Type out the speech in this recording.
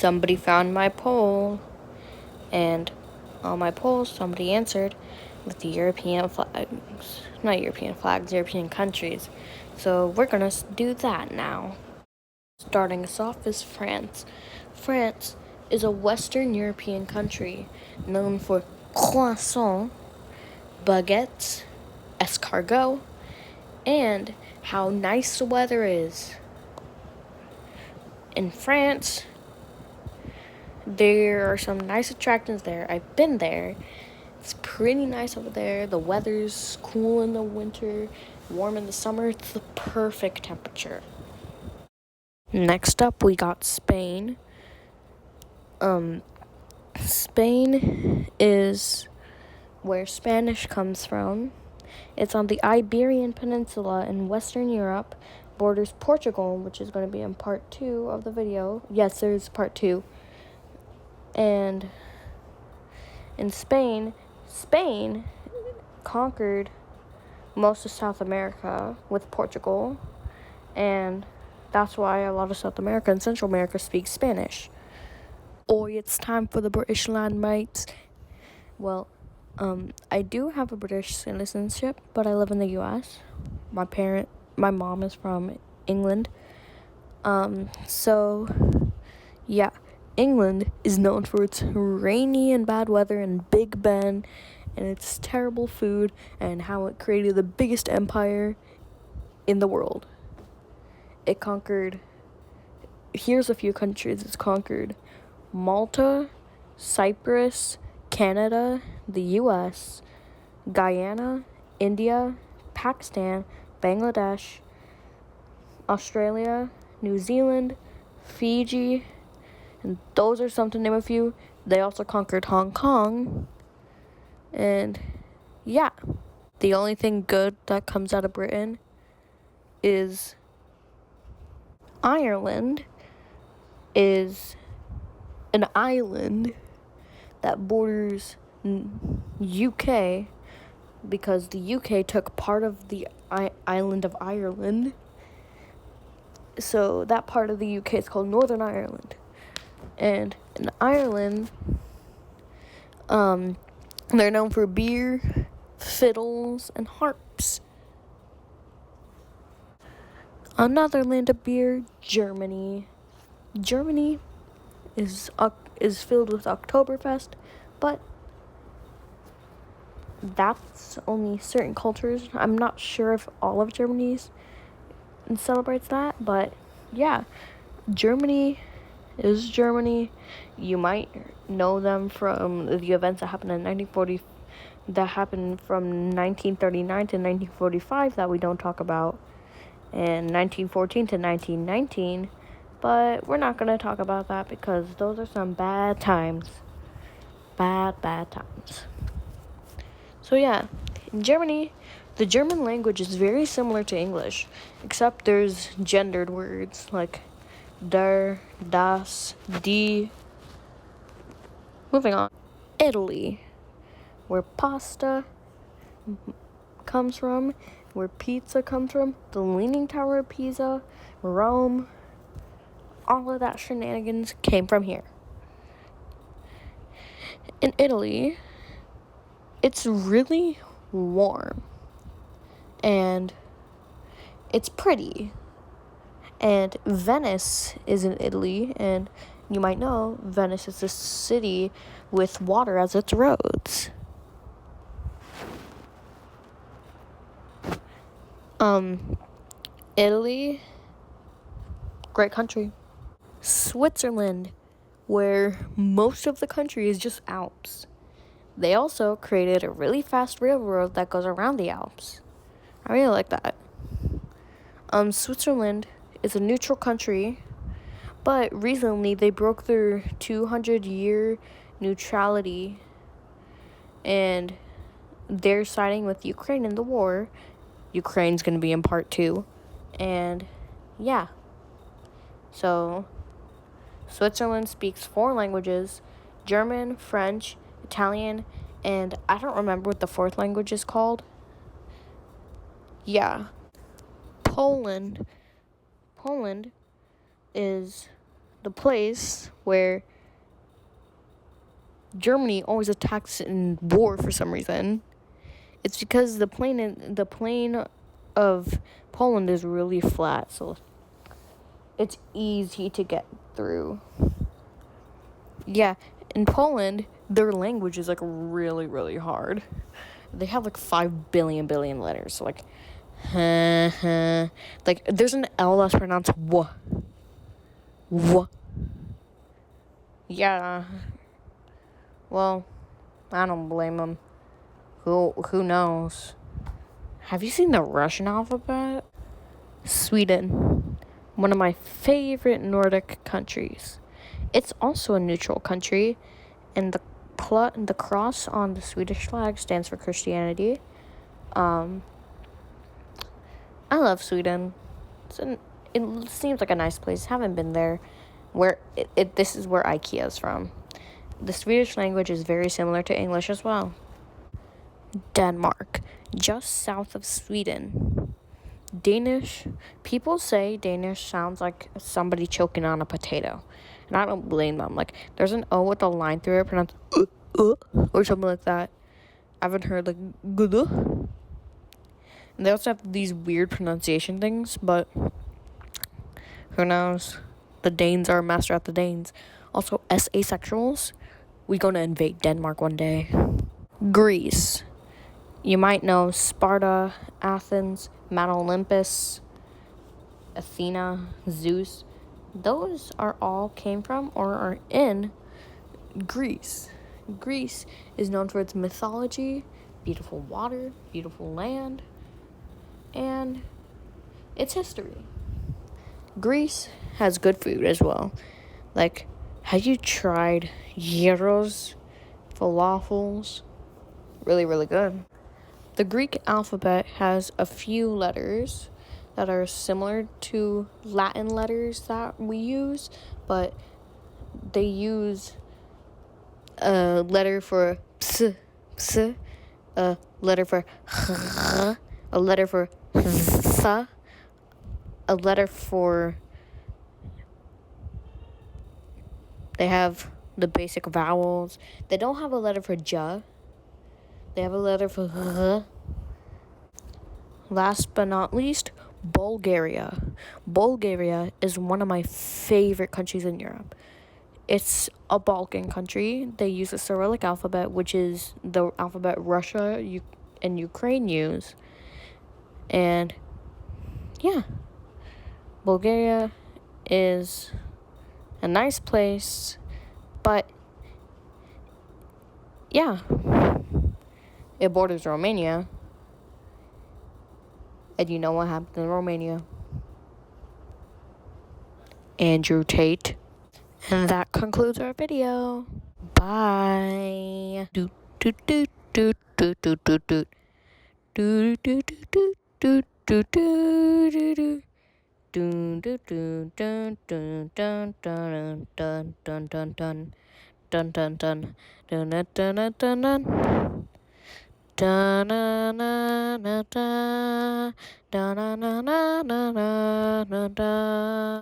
Somebody found my poll, and on my poll, somebody answered with the European flags. Not European flags, European countries. So we're gonna do that now. Starting us off is France. France is a Western European country known for croissants, baguettes, escargot, and how nice the weather is. In France, there are some nice attractions there. I've been there. It's pretty nice over there. The weather's cool in the winter, warm in the summer. It's the perfect temperature. Next up, we got Spain. Spain is where Spanish comes from. It's on the Iberian Peninsula in Western Europe, borders Portugal, which is going to be in part 2 of the video. Yes, there's part 2. And in Spain conquered most of South America with Portugal, and that's why a lot of South America and Central America speak Spanish. Oi, it's time for the British land, mates. Well, I do have a British citizenship, but I live in the U.S. My mom is from England. So, yeah, England is known for its rainy and bad weather and Big Ben and its terrible food and how it created the biggest empire in the world. It conquered, here's a few countries it's conquered: Malta, Cyprus, Canada, the US, Guyana, India, Pakistan, Bangladesh, Australia, New Zealand, Fiji, and those are some to name a few. They also conquered Hong Kong. And yeah, the only thing good that comes out of Britain is Ireland is an island that borders UK, because the UK took part of the island of Ireland. So that part of the UK is called Northern Ireland. And in Ireland, they're known for beer, fiddles, and harps. Another land of beer, Germany. Germany is filled with Oktoberfest, but that's only certain cultures. I'm not sure if all of Germany's celebrates that, but yeah, Germany is Germany. You might know them from the events that happened in 1940, that happened from 1939 to 1945 that we don't talk about, and 1914 to 1919. But we're not going to talk about that because those are some bad times. Bad times. So yeah, in Germany, the German language is very similar to English, except there's gendered words like der, das, die. Moving on. Italy, where pasta comes from, where pizza comes from, the Leaning Tower of Pisa, Rome. All of that shenanigans came from here. In Italy, it's really warm and it's pretty. And Venice is in Italy, and you might know Venice is a city with water as its roads. Italy, great country. Switzerland, where most of the country is just Alps. They also created a really fast railroad that goes around the Alps. I really like that. Switzerland is a neutral country, but recently they broke their 200-year neutrality, and they're siding with Ukraine in the war. Ukraine's going to be in part 2. And yeah. So Switzerland speaks 4 languages: German, French, Italian, and I don't remember what the 4th language is called. Yeah. Poland is the place where Germany always attacks in war for some reason. It's because the plane of Poland is really flat, so it's easy to get through. Yeah, in Poland, their language is like really, really hard. They have like 5 billion letters. So like, like there's an L that's pronounced w. W. Yeah. Well, I don't blame them. Who knows? Have you seen the Russian alphabet? Sweden, one of my favorite Nordic countries. It's also a neutral country, and the cross on the Swedish flag stands for Christianity. I love Sweden. It seems like a nice place. Haven't been there. This is where IKEA is from. The Swedish language is very similar to English as well. Denmark, just south of Sweden. Danish, people say Danish sounds like somebody choking on a potato. And I don't blame them. Like, there's an O with a line through it, pronounced or something like that. I haven't heard, like, gudu. And they also have these weird pronunciation things, but who knows? The Danes are a master at the Danes. Also, asexuals, we gonna invade Denmark one day. Greece. You might know Sparta, Athens, Mount Olympus, Athena, Zeus. Those are all came from or are in Greece. Greece is known for its mythology, beautiful water, beautiful land, and its history. Greece has good food as well. Like, have you tried gyros, falafels? Really, really good. The Greek alphabet has a few letters that are similar to Latin letters that we use, but they use a letter for ps, a letter for h, a letter for th, a letter for... They have the basic vowels. They don't have a letter for j. They have a letter for r. Last but not least, Bulgaria. Bulgaria is one of my favorite countries in Europe. It's a Balkan country. They use the Cyrillic alphabet, which is the alphabet Russia and Ukraine use. And yeah, Bulgaria is a nice place, but yeah, it borders Romania. And you know what happened in Romania? Andrew Tate. And that concludes our video. Bye. Do do do do do do do do do do do do do do do do. Dun dun dun dun dun dun dun dun dun dun dun dun dun dun dun dun dun dun dun. Da na na na da da na na na na na na da.